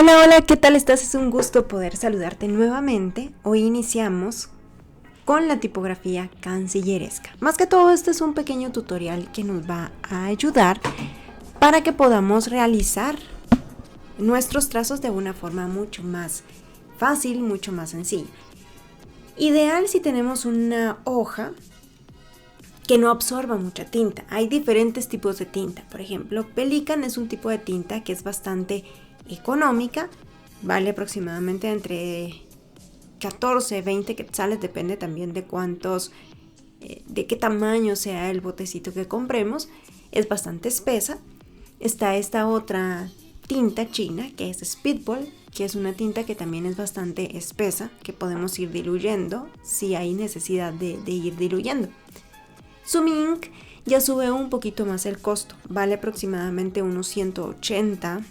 Hola, hola, ¿qué tal estás? Es un gusto poder saludarte nuevamente. Hoy iniciamos con la tipografía cancilleresca. Más que todo, este es un pequeño tutorial que nos va a ayudar para que podamos realizar nuestros trazos de una forma mucho más fácil, mucho más sencilla. Ideal si tenemos una hoja que no absorba mucha tinta. Hay diferentes tipos de tinta. Por ejemplo, Pelican es un tipo de tinta que es bastante económica, vale aproximadamente entre 14, 20 quetzales, depende también de de qué tamaño sea el botecito que compremos. Es bastante espesa. Está esta otra tinta china que es Speedball, que es una tinta que también es bastante espesa, que podemos ir diluyendo si hay necesidad de ir diluyendo. Sumi Ink ya sube un poquito más el costo, vale aproximadamente unos 180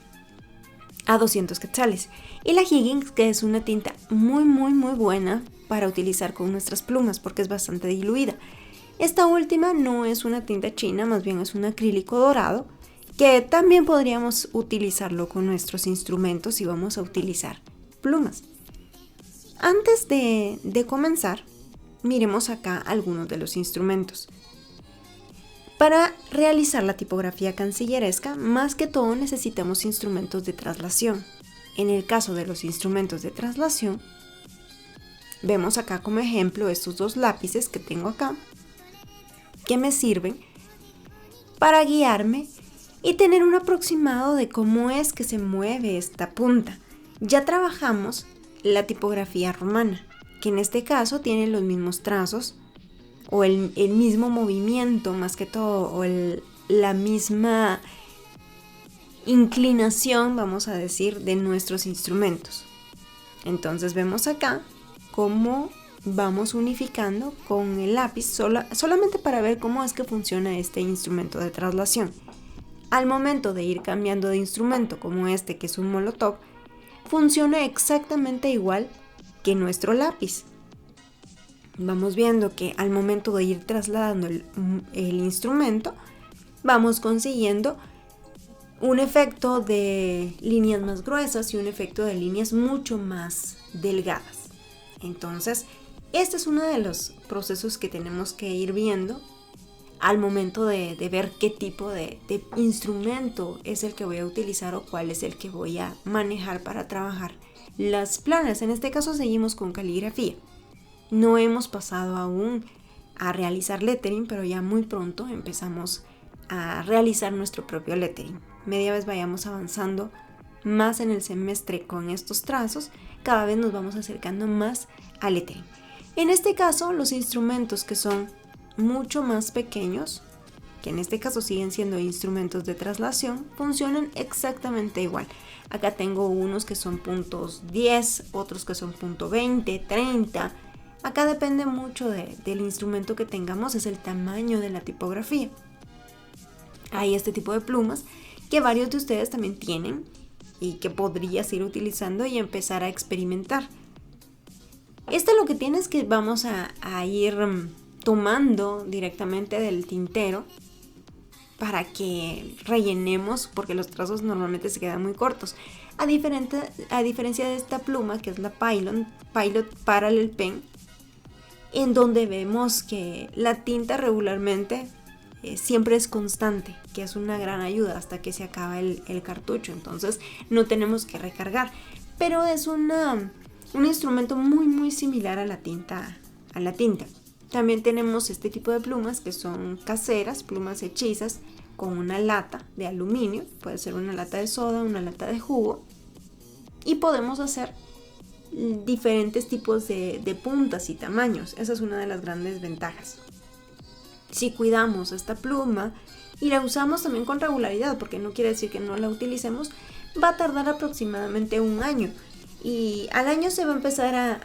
a 200 quetzales. Y la Higgins, que es una tinta muy buena para utilizar con nuestras plumas porque es bastante diluida. Esta última no es una tinta china, más bien es un acrílico dorado que también podríamos utilizarlo con nuestros instrumentos si vamos a utilizar plumas. Antes de comenzar, miremos acá algunos de los instrumentos. Para realizar la tipografía cancilleresca, más que todo necesitamos instrumentos de traslación. En el caso de los instrumentos de traslación, vemos acá como ejemplo estos dos lápices que tengo acá, que me sirven para guiarme y tener un aproximado de cómo es que se mueve esta punta. Ya trabajamos la tipografía romana, que en este caso tiene los mismos trazos, o el mismo movimiento más que todo, o la misma inclinación, vamos a decir, de nuestros instrumentos. Entonces vemos acá cómo vamos unificando con el lápiz solamente para ver cómo es que funciona este instrumento de traslación. Al momento de ir cambiando de instrumento, como este que es un molotov, funciona exactamente igual que nuestro lápiz. Vamos viendo que al momento de ir trasladando el instrumento, vamos consiguiendo un efecto de líneas más gruesas y un efecto de líneas mucho más delgadas. Entonces, este es uno de los procesos que tenemos que ir viendo al momento de ver qué tipo de instrumento es el que voy a utilizar o cuál es el que voy a manejar para trabajar las planas. En este caso seguimos con caligrafía. No hemos pasado aún a realizar lettering, pero ya muy pronto empezamos a realizar nuestro propio lettering. Media vez vayamos avanzando más en el semestre con estos trazos, cada vez nos vamos acercando más al lettering. En este caso, los instrumentos que son mucho más pequeños, que en este caso siguen siendo instrumentos de traslación, funcionan exactamente igual. Acá tengo unos que son puntos 10, otros que son punto 20, 30. Acá depende mucho del instrumento que tengamos, es el tamaño de la tipografía. Hay este tipo de plumas que varios de ustedes también tienen y que podrías ir utilizando y empezar a experimentar. Esto lo que tienes es que vamos a ir tomando directamente del tintero para que rellenemos, porque los trazos normalmente se quedan muy cortos. A diferencia de esta pluma que es la Pilot Parallel Pen, en donde vemos que la tinta regularmente siempre es constante, que es una gran ayuda hasta que se acaba el cartucho, entonces no tenemos que recargar, pero es un instrumento muy similar a la tinta. También tenemos este tipo de plumas que son caseras, plumas hechizas con una lata de aluminio, puede ser una lata de soda, una lata de jugo, y podemos hacer diferentes tipos de puntas y tamaños. Esa es una de las grandes ventajas. Si cuidamos esta pluma y la usamos también con regularidad, porque no quiere decir que no la utilicemos, va a tardar aproximadamente un año y al año se va a empezar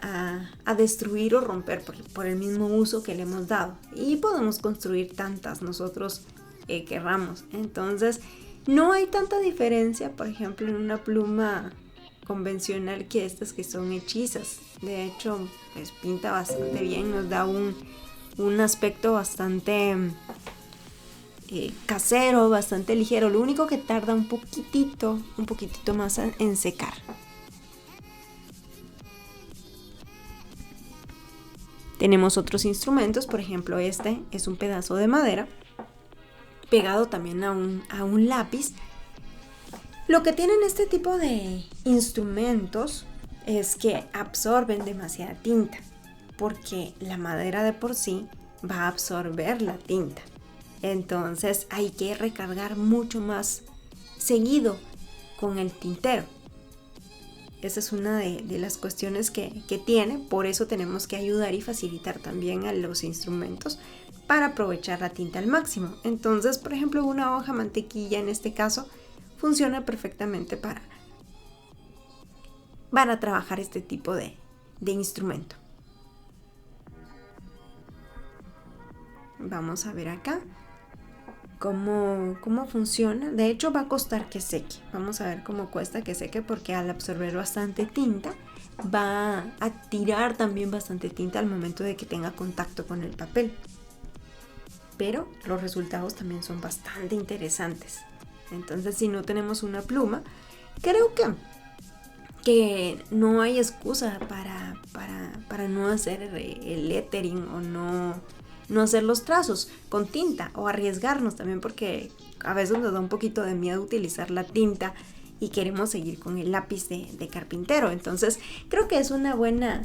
a destruir o romper por el mismo uso que le hemos dado, y podemos construir tantas nosotros querramos. Entonces no hay tanta diferencia, por ejemplo, en una pluma convencional que estas que son hechizas. De hecho, pues pinta bastante bien, nos da un aspecto bastante casero, bastante ligero. Lo único que tarda un poquitito más en secar. Tenemos otros instrumentos, por ejemplo este es un pedazo de madera pegado también a un lápiz. Lo que tienen este tipo de instrumentos es que absorben demasiada tinta, porque la madera de por sí va a absorber la tinta. Entonces hay que recargar mucho más seguido con el tintero. Esa es una de las cuestiones que tiene, por eso tenemos que ayudar y facilitar también a los instrumentos para aprovechar la tinta al máximo. Entonces, por ejemplo, una hoja mantequilla en este caso funciona perfectamente para trabajar este tipo de instrumento. Vamos a ver acá cómo funciona. De hecho va a costar que seque. Vamos a ver cómo cuesta que seque, porque al absorber bastante tinta va a tirar también bastante tinta al momento de que tenga contacto con el papel. Pero los resultados también son bastante interesantes. Entonces, si no tenemos una pluma, creo que no hay excusa para no hacer el lettering o no hacer los trazos con tinta, o arriesgarnos también, porque a veces nos da un poquito de miedo utilizar la tinta y queremos seguir con el lápiz de carpintero. Entonces creo que es una buena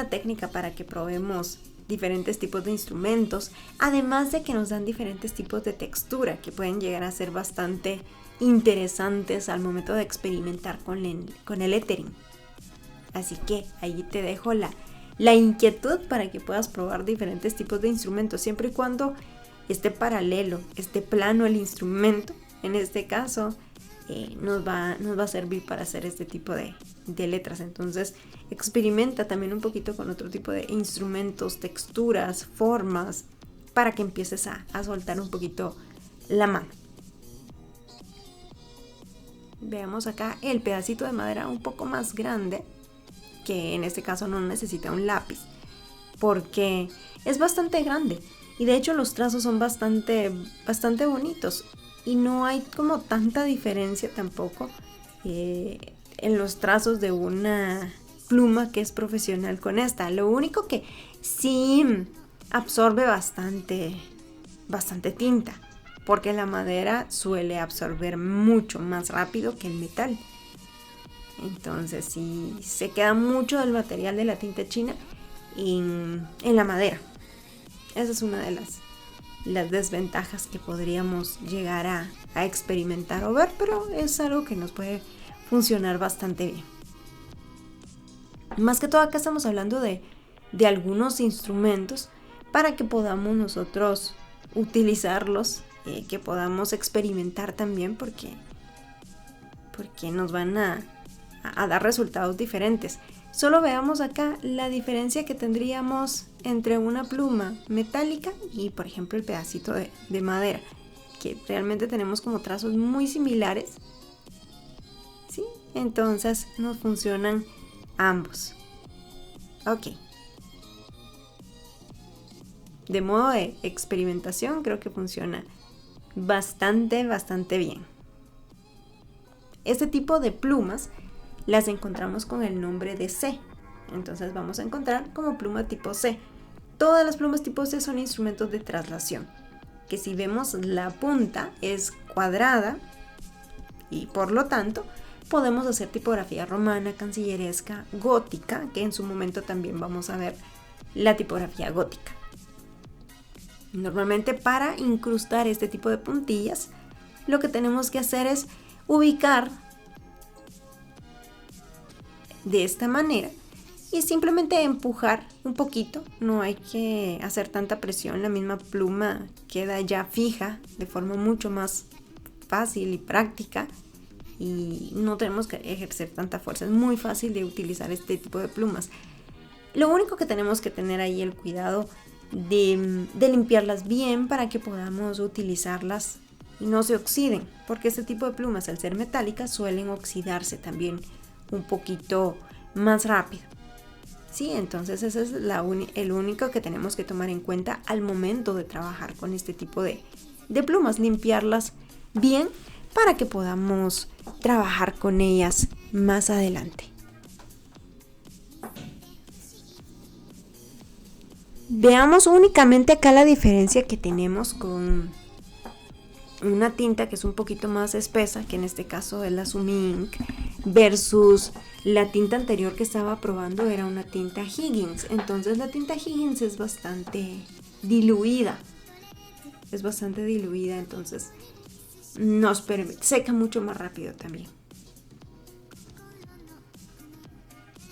técnica para que probemos diferentes tipos de instrumentos, además de que nos dan diferentes tipos de textura que pueden llegar a ser bastante interesantes al momento de experimentar con el lettering. Así que ahí te dejo la inquietud para que puedas probar diferentes tipos de instrumentos, siempre y cuando esté paralelo, esté plano el instrumento. En este caso nos va a servir para hacer este tipo de letras. Entonces experimenta también un poquito con otro tipo de instrumentos, texturas, formas, para que empieces a soltar un poquito la mano. Veamos acá el pedacito de madera un poco más grande, que en este caso no necesita un lápiz, porque es bastante grande y de hecho los trazos son bastante bonitos y no hay como tanta diferencia tampoco en los trazos de una pluma que es profesional con esta. Lo único que sí absorbe bastante tinta, porque la madera suele absorber mucho más rápido que el metal. Entonces sí se queda mucho del material de la tinta china en la madera. Esa es una de las desventajas que podríamos llegar a experimentar o ver, pero es algo que nos puede funcionar bastante bien. Más que todo acá estamos hablando de algunos instrumentos para que podamos nosotros utilizarlos, que podamos experimentar también, porque nos van a dar resultados diferentes. Solo veamos acá la diferencia que tendríamos entre una pluma metálica y, por ejemplo, el pedacito de madera, que realmente tenemos como trazos muy similares, ¿sí? Entonces nos funcionan ambos. Ok. De modo de experimentación creo que funciona bastante bien. Este tipo de plumas las encontramos con el nombre de C. Entonces vamos a encontrar como pluma tipo C. Todas las plumas tipo C son instrumentos de traslación, que si vemos la punta es cuadrada y por lo tanto podemos hacer tipografía romana, cancilleresca, gótica, que en su momento también vamos a ver la tipografía gótica. Normalmente para incrustar este tipo de puntillas, lo que tenemos que hacer es ubicar de esta manera y simplemente empujar un poquito. No hay que hacer tanta presión, la misma pluma queda ya fija de forma mucho más fácil y práctica y no tenemos que ejercer tanta fuerza. Es muy fácil de utilizar este tipo de plumas. Lo único que tenemos que tener ahí el cuidado de limpiarlas bien para que podamos utilizarlas y no se oxiden, porque este tipo de plumas, al ser metálicas, suelen oxidarse también un poquito más rápido. Sí, entonces ese es el único que tenemos que tomar en cuenta al momento de trabajar con este tipo de plumas, limpiarlas bien para que podamos trabajar con ellas más adelante. Veamos únicamente acá la diferencia que tenemos con una tinta que es un poquito más espesa, que en este caso es la Sumi Ink, versus la tinta anterior que estaba probando era una tinta Higgins. Entonces la tinta Higgins es bastante diluida, entonces nos permite, seca mucho más rápido también.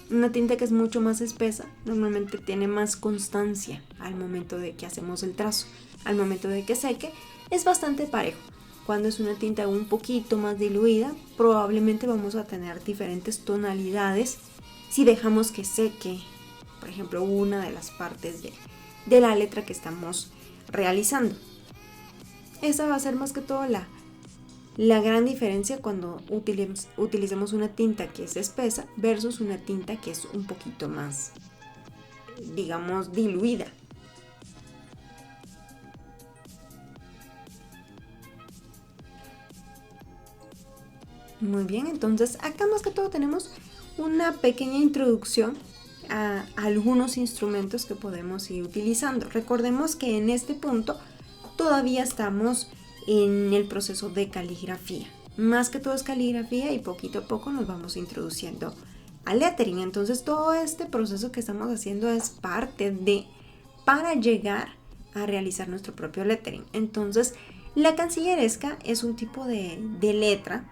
Una tinta que es mucho más espesa normalmente tiene más constancia al momento de que hacemos el trazo. Al momento de que seque es bastante parejo. Cuando es una tinta un poquito más diluida, probablemente vamos a tener diferentes tonalidades si dejamos que seque, por ejemplo, una de las partes de la letra que estamos realizando. Esa va a ser más que todo la gran diferencia cuando utilicemos una tinta que es espesa versus una tinta que es un poquito más, digamos, diluida. Muy bien, entonces acá más que todo tenemos una pequeña introducción a algunos instrumentos que podemos ir utilizando. Recordemos que en este punto todavía estamos en el proceso de caligrafía. Más que todo es caligrafía y poquito a poco nos vamos introduciendo al lettering. Entonces todo este proceso que estamos haciendo es parte para llegar a realizar nuestro propio lettering. Entonces la cancilleresca es un tipo de letra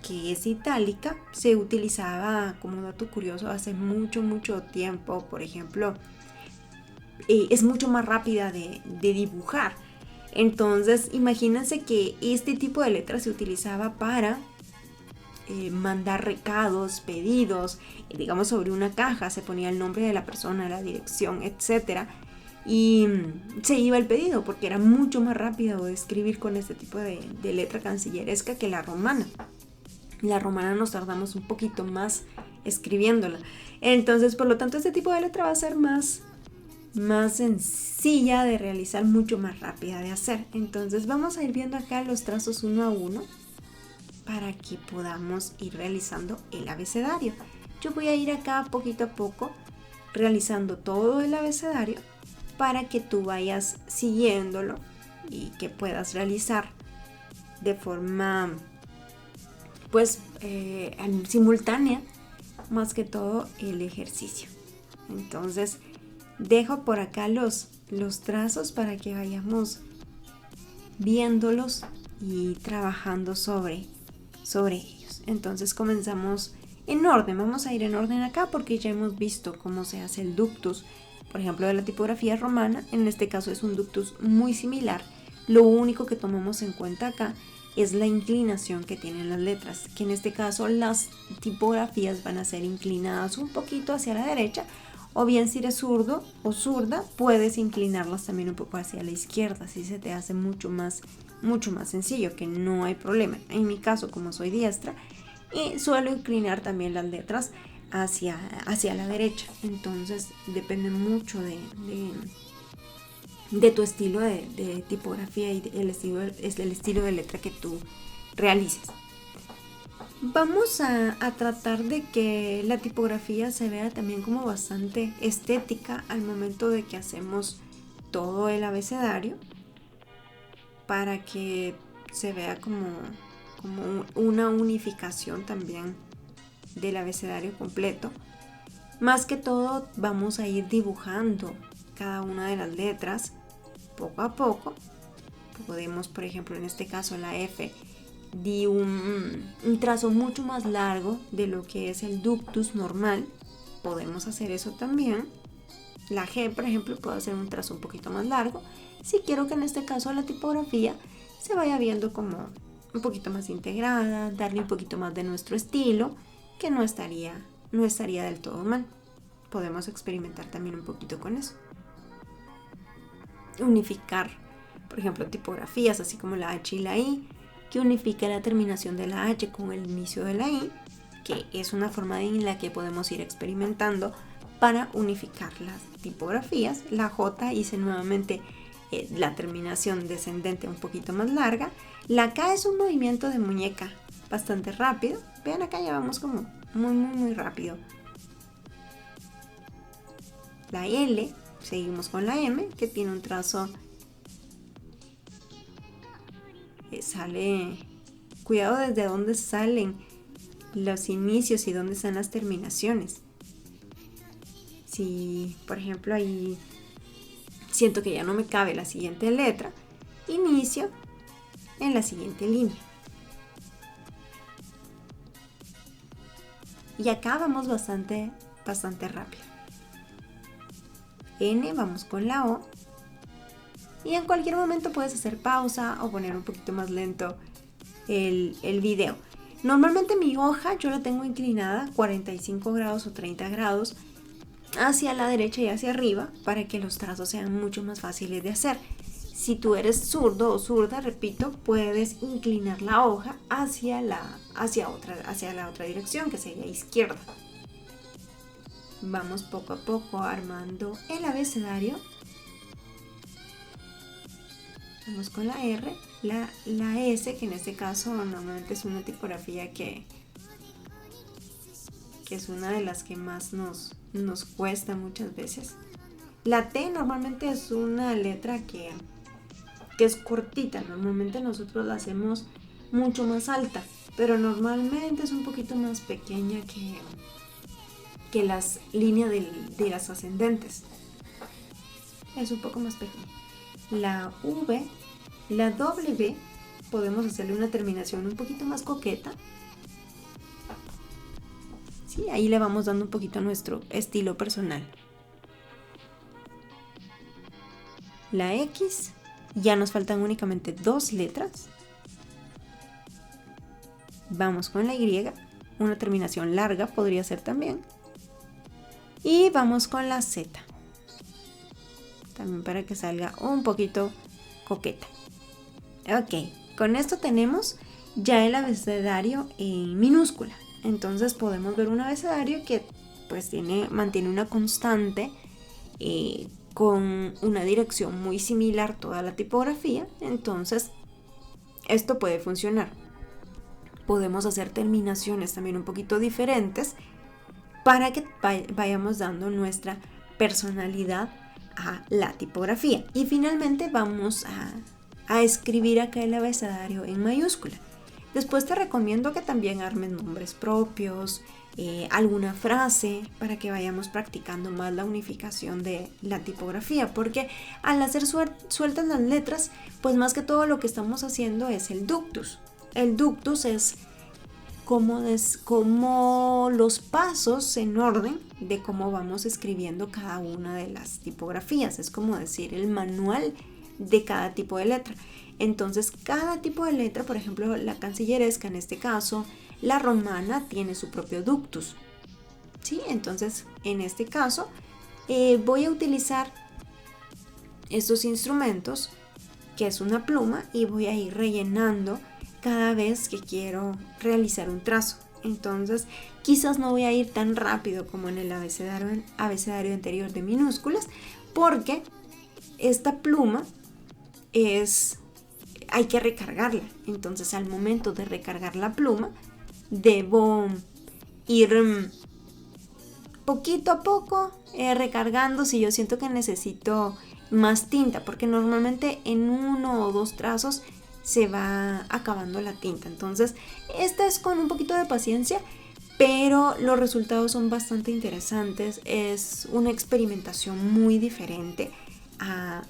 que es itálica, se utilizaba como dato curioso hace mucho tiempo. Por ejemplo, es mucho más rápida de dibujar. Entonces imagínense que este tipo de letra se utilizaba para mandar recados, pedidos, digamos sobre una caja se ponía el nombre de la persona, la dirección, etcétera, y se iba el pedido porque era mucho más rápido de escribir con este tipo de letra cancilleresca que la romana. La romana nos tardamos un poquito más escribiéndola. Entonces, por lo tanto, este tipo de letra va a ser más sencilla de realizar, mucho más rápida de hacer. Entonces, vamos a ir viendo acá los trazos uno a uno para que podamos ir realizando el abecedario. Yo voy a ir acá poquito a poco realizando todo el abecedario para que tú vayas siguiéndolo y que puedas realizar de forma pues simultánea más que todo el ejercicio. Entonces dejo por acá los trazos para que vayamos viéndolos y trabajando sobre ellos. Entonces comenzamos en orden, vamos a ir en orden acá porque ya hemos visto cómo se hace el ductus, por ejemplo, de la tipografía romana. En este caso es un ductus muy similar. Lo único que tomamos en cuenta acá es la inclinación que tienen las letras, que en este caso las tipografías van a ser inclinadas un poquito hacia la derecha, o bien si eres zurdo o zurda puedes inclinarlas también un poco hacia la izquierda, así se te hace mucho más sencillo, que no hay problema. En mi caso, como soy diestra, suelo inclinar también las letras hacia la derecha, entonces depende mucho de tu estilo de tipografía y el estilo de letra que tú realices. Vamos a tratar de que la tipografía se vea también como bastante estética al momento de que hacemos todo el abecedario, para que se vea como una unificación también del abecedario completo. Más que todo vamos a ir dibujando cada una de las letras poco a poco. Podemos, por ejemplo, en este caso la F, di un trazo mucho más largo de lo que es el ductus normal. Podemos hacer eso también. La G, por ejemplo, puedo hacer un trazo un poquito más largo si quiero que en este caso la tipografía se vaya viendo como un poquito más integrada, darle un poquito más de nuestro estilo, que no estaría del todo mal. Podemos experimentar también un poquito con eso. Unificar, por ejemplo, tipografías así como la H y la I, que unifica la terminación de la H con el inicio de la I, que es una forma en la que podemos ir experimentando para unificar las tipografías. La J hice nuevamente la terminación descendente un poquito más larga. La K es un movimiento de muñeca bastante rápido. Vean acá, ya vamos como muy rápido. La L Seguimos con la M, que tiene un trazo, sale, cuidado desde dónde salen los inicios y dónde están las terminaciones. Si, por ejemplo, ahí siento que ya no me cabe la siguiente letra, inicio en la siguiente línea. Y acá vamos bastante rápido. N, vamos con la O. Y en cualquier momento puedes hacer pausa o poner un poquito más lento el video. Normalmente mi hoja yo la tengo inclinada 45 grados o 30 grados hacia la derecha y hacia arriba para que los trazos sean mucho más fáciles de hacer. Si tú eres zurdo o zurda, repito, puedes inclinar la hoja hacia la otra dirección, que sería izquierda. Vamos poco a poco armando el abecedario. Vamos con la R, la S, que en este caso normalmente es una tipografía que es una de las que más nos cuesta muchas veces. La T normalmente es una letra que es cortita, normalmente nosotros la hacemos mucho más alta, pero normalmente es un poquito más pequeña que las líneas de las ascendentes. Es un poco más pequeña. La V, la W, podemos hacerle una terminación un poquito más coqueta. Sí, ahí le vamos dando un poquito nuestro estilo personal. La X, ya nos faltan únicamente 2 letras. Vamos con la Y, una terminación larga podría ser también. Y vamos con la Z, también para que salga un poquito coqueta. Ok, con esto tenemos ya el abecedario en minúscula. Entonces podemos ver un abecedario que pues mantiene una constante con una dirección muy similar toda la tipografía. Entonces esto puede funcionar. Podemos hacer terminaciones también un poquito diferentes para que vayamos dando nuestra personalidad a la tipografía. Y finalmente vamos a escribir acá el abecedario en mayúscula. Después te recomiendo que también armes nombres propios, alguna frase, para que vayamos practicando más la unificación de la tipografía, porque al hacer sueltas las letras, pues más que todo lo que estamos haciendo es el ductus. El ductus es como los pasos en orden de cómo vamos escribiendo cada una de las tipografías. Es como decir el manual de cada tipo de letra. Entonces cada tipo de letra, por ejemplo la cancilleresca en este caso, la romana tiene su propio ductus, ¿sí? Entonces en este caso voy a utilizar estos instrumentos, que es una pluma, y voy a ir rellenando cada vez que quiero realizar un trazo. Entonces quizás no voy a ir tan rápido como en el abecedario anterior de minúsculas, porque esta pluma hay que recargarla. Entonces al momento de recargar la pluma debo ir poquito a poco recargando si yo siento que necesito más tinta, porque normalmente en 1 o 2 trazos se va acabando la tinta. Entonces esta es con un poquito de paciencia, pero los resultados son bastante interesantes. Es una experimentación muy diferente a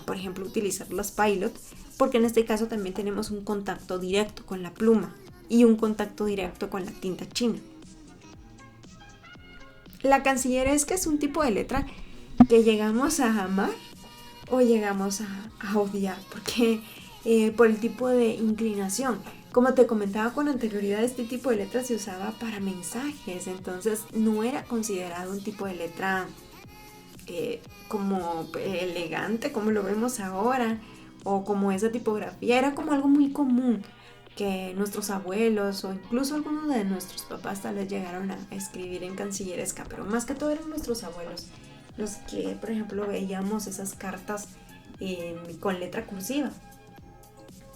por ejemplo utilizar las Pilot, porque en este caso también tenemos un contacto directo con la pluma y un contacto directo con la tinta china. La cancilleresca es un tipo de letra que llegamos a amar o llegamos a odiar, porque por el tipo de inclinación. Como te comentaba con anterioridad, este tipo de letra se usaba para mensajes, entonces no era considerado un tipo de letra como elegante como lo vemos ahora, o como esa tipografía. Era como algo muy común que nuestros abuelos o incluso algunos de nuestros papás tal vez llegaron a escribir en cancilleresca, pero más que todo eran nuestros abuelos los que, por ejemplo, veíamos esas cartas con letra cursiva,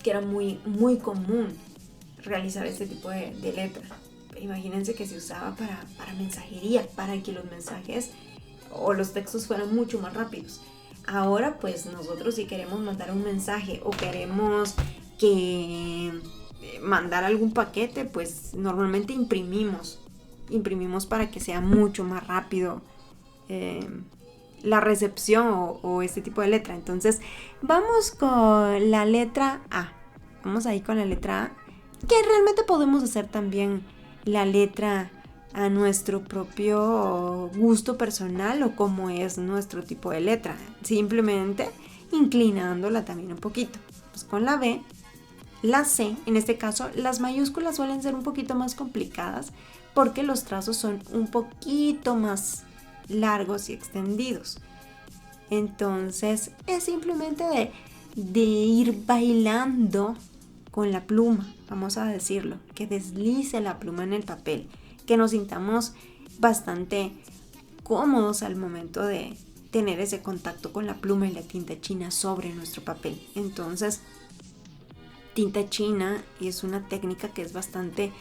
que era muy, muy común realizar este tipo de letra. Imagínense que se usaba para mensajería, para que los mensajes o los textos fueran mucho más rápidos. Ahora pues nosotros si queremos mandar un mensaje o queremos que mandar algún paquete, pues normalmente imprimimos para que sea mucho más rápido la recepción o este tipo de letra. Entonces vamos con la letra A. Vamos ahí con la letra A, que realmente podemos hacer también la letra a nuestro propio gusto personal o como es nuestro tipo de letra, simplemente inclinándola también un poquito. Pues con la B, la C, en este caso las mayúsculas suelen ser un poquito más complicadas porque los trazos son un poquito más largos y extendidos. Entonces es simplemente de ir bailando con la pluma, vamos a decirlo, que deslice la pluma en el papel, que nos sintamos bastante cómodos al momento de tener ese contacto con la pluma y la tinta china sobre nuestro papel. Entonces, tinta china es una técnica que es bastante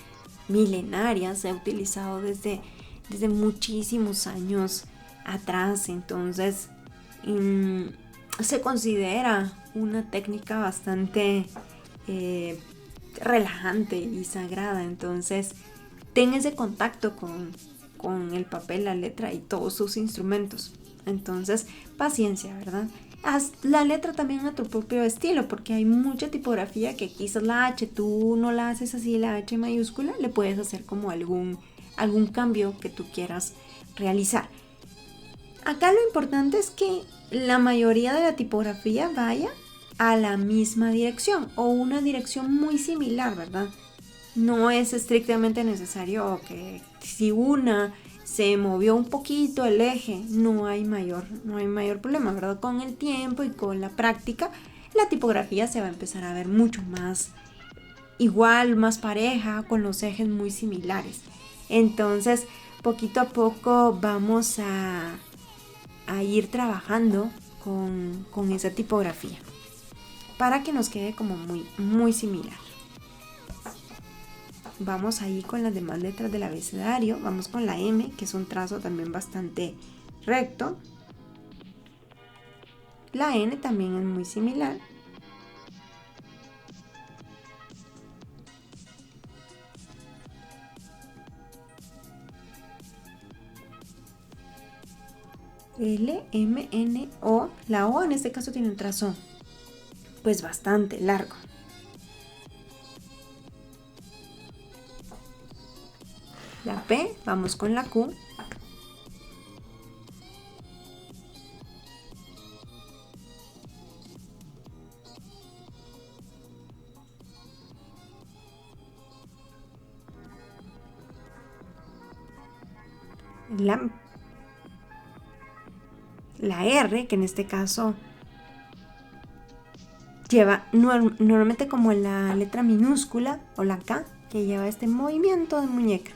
milenaria, se ha utilizado desde muchísimos años atrás. Entonces, se considera una técnica bastante relajante y sagrada. Entonces, ten ese contacto con el papel, la letra y todos sus instrumentos. Entonces, paciencia, ¿verdad? Haz la letra también a tu propio estilo, porque hay mucha tipografía que quizás la H tú no la haces así, la H mayúscula, le puedes hacer como algún cambio que tú quieras realizar. Acá lo importante es que la mayoría de la tipografía vaya a la misma dirección o una dirección muy similar, ¿verdad? No es estrictamente necesario que si una se movió un poquito el eje, no hay mayor problema, ¿verdad? Con el tiempo y con la práctica, la tipografía se va a empezar a ver mucho más igual, más pareja, con los ejes muy similares. Entonces, poquito a poco vamos a ir trabajando con esa tipografía para que nos quede como muy similar. Vamos ahí con las demás letras del abecedario. Vamos con la M, que es un trazo también bastante recto. La N también es muy similar. L, M, N, O. La O en este caso tiene un trazo pues bastante largo. La P, vamos con la Q. La R, que en este caso lleva normalmente como la letra minúscula o la K, que lleva este movimiento de muñeca.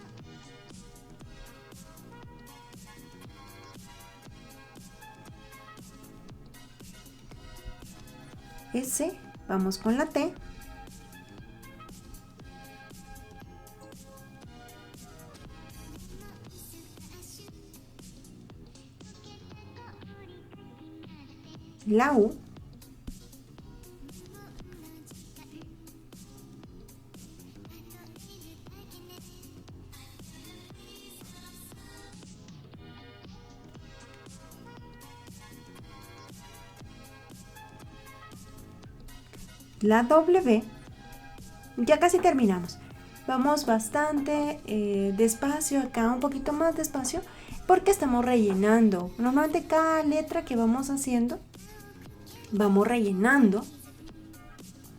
S, vamos con la T. La U. La W. Ya casi terminamos. Vamos bastante despacio acá, un poquito más despacio, porque estamos rellenando. Normalmente cada letra que vamos haciendo, vamos rellenando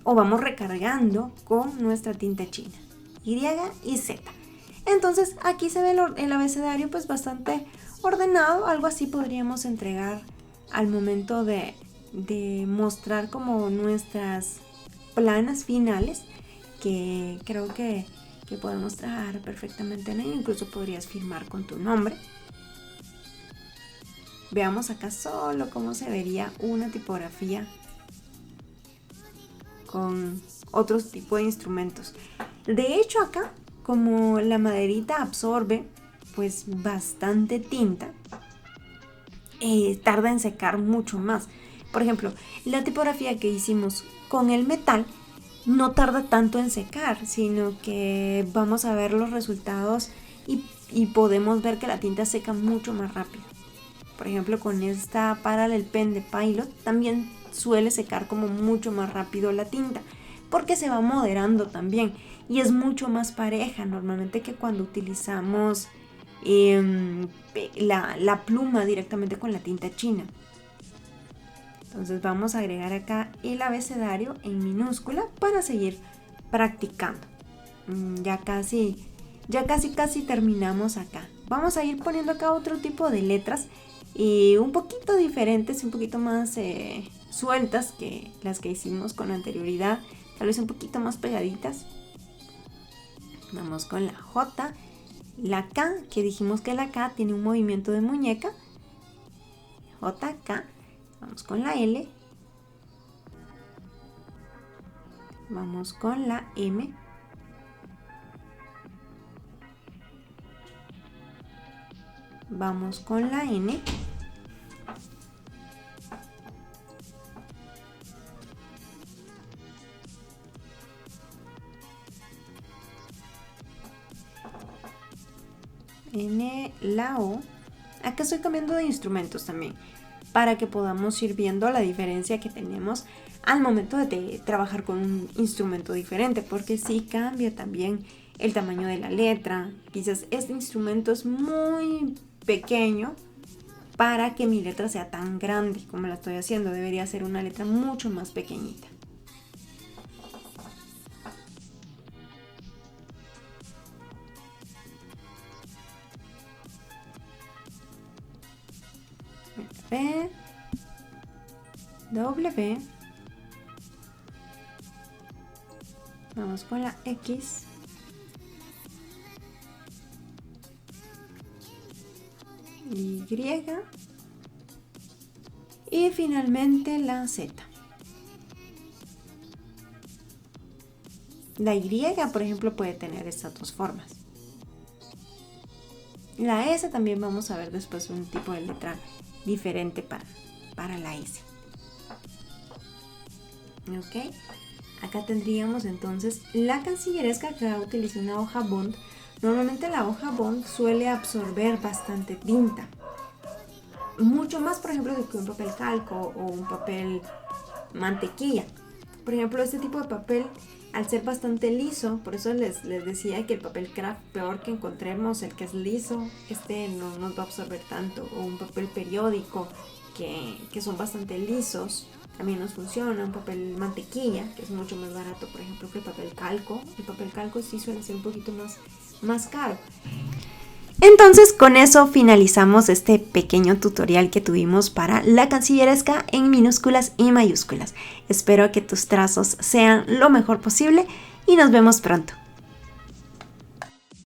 o vamos recargando con nuestra tinta china, Y y Z. Entonces aquí se ve el abecedario pues bastante ordenado. Algo así podríamos entregar al momento de mostrar como nuestras planas finales, que creo que podemos trabajar perfectamente en ello. Incluso podrías firmar con tu nombre. Veamos acá solo cómo se vería una tipografía con otros tipos de instrumentos. De hecho acá, como la maderita absorbe pues bastante tinta, tarda en secar mucho más. Por ejemplo, la tipografía que hicimos con el metal no tarda tanto en secar, sino que vamos a ver los resultados y podemos ver que la tinta seca mucho más rápido. Por ejemplo, con esta Parallel Pen de Pilot también suele secar como mucho más rápido la tinta, porque se va moderando también y es mucho más pareja normalmente que cuando utilizamos la pluma directamente con la tinta china. Entonces vamos a agregar acá el abecedario en minúscula para seguir practicando. Ya casi terminamos acá. Vamos a ir poniendo acá otro tipo de letras un poquito diferentes, un poquito más sueltas que las que hicimos con anterioridad, tal vez un poquito más pegaditas. Vamos con la J, la K, que dijimos que la K tiene un movimiento de muñeca, JK. Vamos con la L, vamos con la M, vamos con la N, la O. Acá estoy cambiando de instrumentos también, para que podamos ir viendo la diferencia que tenemos al momento de trabajar con un instrumento diferente, porque sí cambia también el tamaño de la letra. Quizás este instrumento es muy pequeño para que mi letra sea tan grande como la estoy haciendo. Debería ser una letra mucho más pequeñita. B, W, vamos con la X, Y y finalmente la Z. La Y, por ejemplo, puede tener estas dos formas. La S también vamos a ver después un tipo de letra diferente para la S. Ok, acá tendríamos entonces la cancilleresca, que utiliza una hoja bond. Normalmente la hoja bond suele absorber bastante tinta, mucho más, por ejemplo, que un papel calco o un papel mantequilla. Por ejemplo, este tipo de papel, al ser bastante liso, por eso les decía que el papel craft, peor que encontremos el que es liso, no nos va a absorber tanto. O un papel periódico, que son bastante lisos, también nos funciona. Un papel mantequilla, que es mucho más barato, por ejemplo, que el papel calco. El papel calco sí suele ser un poquito más caro. Entonces, con eso finalizamos este pequeño tutorial que tuvimos para la cancilleresca en minúsculas y mayúsculas. Espero que tus trazos sean lo mejor posible y nos vemos pronto.